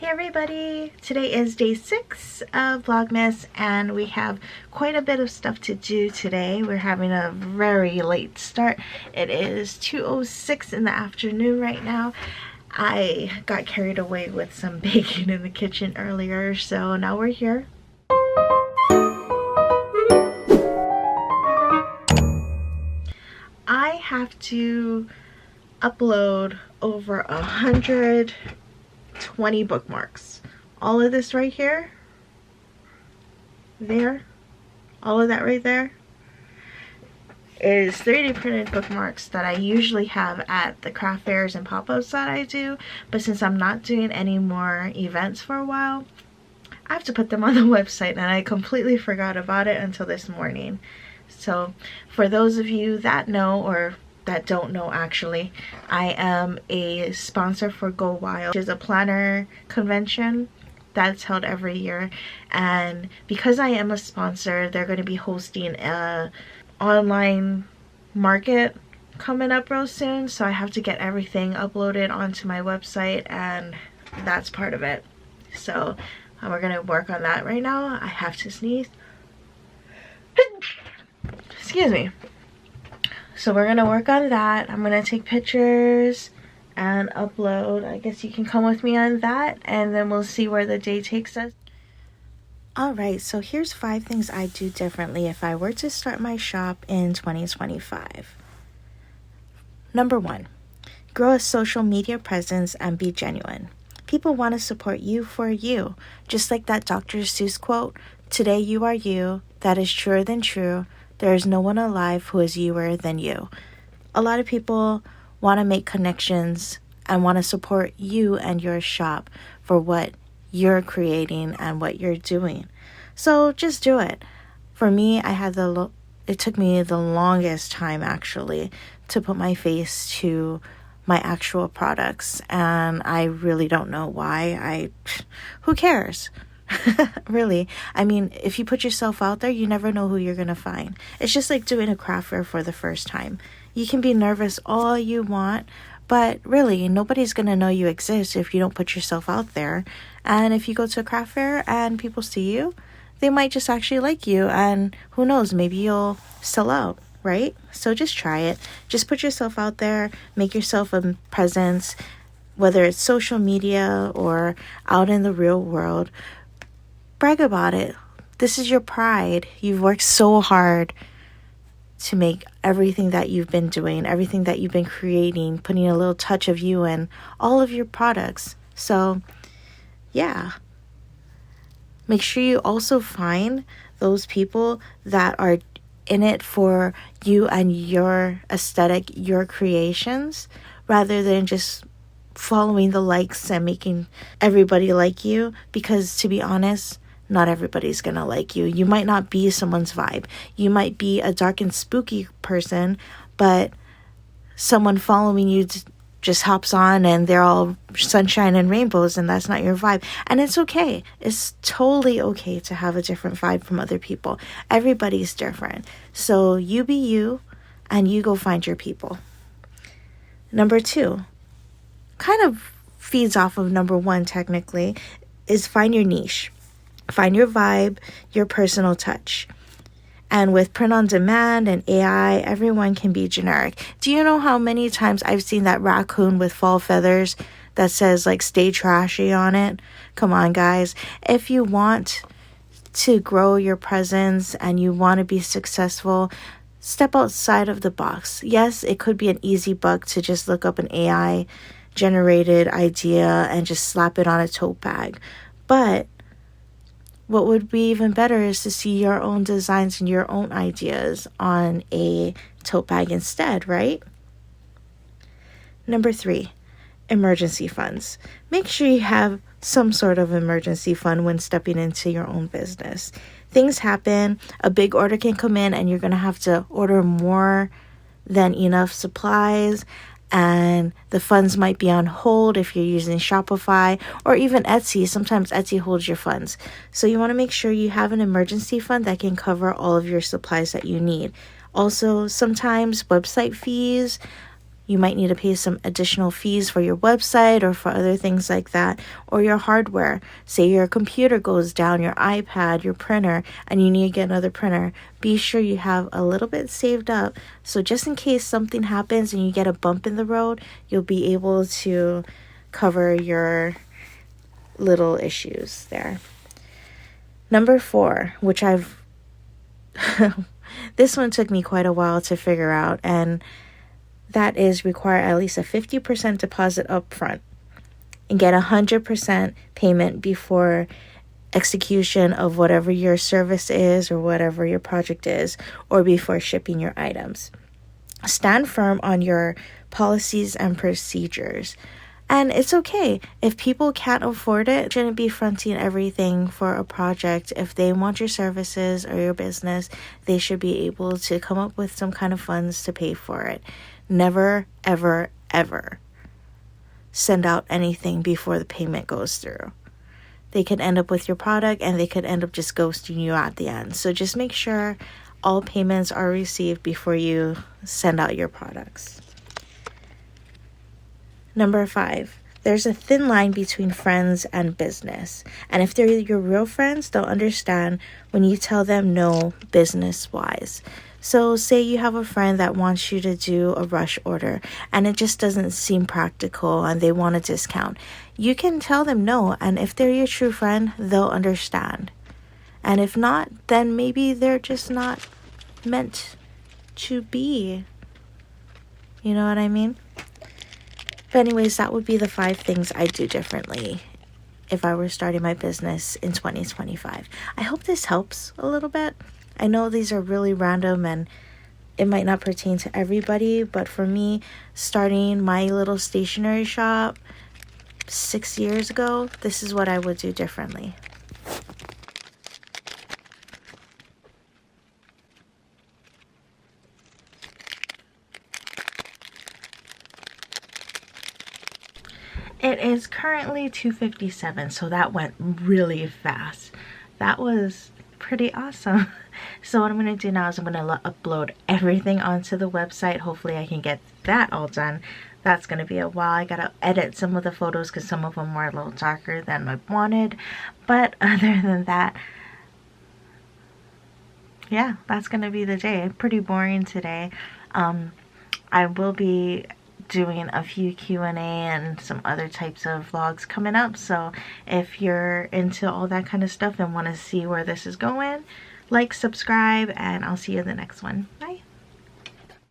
Hey everybody! Today is day 6 of Vlogmas and we have quite a bit of stuff to do today. We're having a very late start. It is 2:06 in the afternoon right now. I got carried away with some baking in the kitchen earlier, so now we're here. I have to upload over 120 bookmarks. All of this right here, there, all of that right there is 3D printed bookmarks that I usually have at the craft fairs and pop-ups that I do, but since I'm not doing any more events for a while, I have to put them on the website, and I completely forgot about it until this morning. So for those of you that know, or that don't know actually, I am a sponsor for Go Wild, which is a planner convention that's held every year, and because I am a sponsor, they're going to be hosting a online market coming up real soon, so I have to get everything uploaded onto my website, and that's part of it. So we're gonna work on that right now. I have to sneeze. Excuse me. So we're gonna work on that. I'm gonna take pictures and upload. I guess you can come with me on that, and then we'll see where the day takes us. Alright, so here's 5 things I'd do differently if I were to start my shop in 2025. Number 1, grow a social media presence and be genuine. People want to support you for you. Just like that Dr. Seuss quote, "Today you are you, that is truer than true. There is no one alive who is youer than you." A lot of people want to make connections and want to support you and your shop for what you're creating and what you're doing. So just do it. For me, it took me the longest time actually to put my face to my actual products, and I really don't know why. Who cares? Really, I mean, if you put yourself out there, you never know who you're gonna find. It's just like doing a craft fair for the first time. You can be nervous all you want, but really, nobody's gonna know you exist if you don't put yourself out there. And if you go to a craft fair and people see you, they might just actually like you, and who knows, maybe you'll sell out, right? So just try it. Just put yourself out there, make yourself a presence, whether it's social media or out in the real world. Brag about it. This is your pride. You've worked so hard to make everything that you've been doing, everything that you've been creating, putting a little touch of you in all of your products. So, yeah. Make sure you also find those people that are in it for you and your aesthetic, your creations, rather than just following the likes and making everybody like you, because to be honest, not everybody's gonna like you. You might not be someone's vibe. You might be a dark and spooky person, but someone following you just hops on and they're all sunshine and rainbows, and that's not your vibe. And it's okay. It's totally okay to have a different vibe from other people. Everybody's different. So you be you, and you go find your people. Number 2, kind of feeds off of number 1 technically, is find your niche. Find your vibe, your personal touch. And with print on demand and AI, everyone can be generic. Do you know how many times I've seen that raccoon with fall feathers that says like "stay trashy" on it? Come on, guys. If you want to grow your presence and you want to be successful, step outside of the box. Yes, it could be an easy buck to just look up an AI generated idea and just slap it on a tote bag. But what would be even better is to see your own designs and your own ideas on a tote bag instead, right? Number 3, emergency funds. Make sure you have some sort of emergency fund when stepping into your own business. Things happen, a big order can come in, and you're going to have to order more than enough supplies, and the funds might be on hold if you're using Shopify or even Etsy. Sometimes Etsy holds your funds. So you want to make sure you have an emergency fund that can cover all of your supplies that you need. Also, sometimes website fees You might need to pay some additional fees for your website or for other things like that, or your hardware. Say your computer goes down, your iPad, your printer, and you need to get another printer. Be sure you have a little bit saved up, so just in case something happens and you get a bump in the road, you'll be able to cover your little issues there. Number 4, which I've this one took me quite a while to figure out, and that is require at least a 50% deposit up front and get 100% payment before execution of whatever your service is or whatever your project is, or before shipping your items. Stand firm on your policies and procedures. And it's okay if people can't afford it. You shouldn't be fronting everything for a project. If they want your services or your business, they should be able to come up with some kind of funds to pay for it. Never, ever, ever send out anything before the payment goes through. They could end up with your product and they could end up just ghosting you at the end. So just make sure all payments are received before you send out your products. Number 5, there's a thin line between friends and business. And if they're your real friends, they'll understand when you tell them no business-wise. So say you have a friend that wants you to do a rush order and it just doesn't seem practical and they want a discount. You can tell them no, and if they're your true friend, they'll understand. And if not, then maybe they're just not meant to be. You know what I mean? But anyways, that would be the 5 things I'd do differently if I were starting my business in 2025. I hope this helps a little bit. I know these are really random and it might not pertain to everybody, but for me, starting my little stationery shop 6 years ago, this is what I would do differently. It is currently 2:57, so that went really fast. That was pretty awesome. So what I'm going to do now is I'm going to upload everything onto the website. Hopefully I can get that all done. That's going to be a while. I got to edit some of the photos because some of them were a little darker than I wanted. But other than that, yeah, that's going to be the day. Pretty boring today. I will be doing a few Q&A and some other types of vlogs coming up, so if you're into all that kind of stuff and want to see where this is going, like, subscribe, and I'll see you in the next one.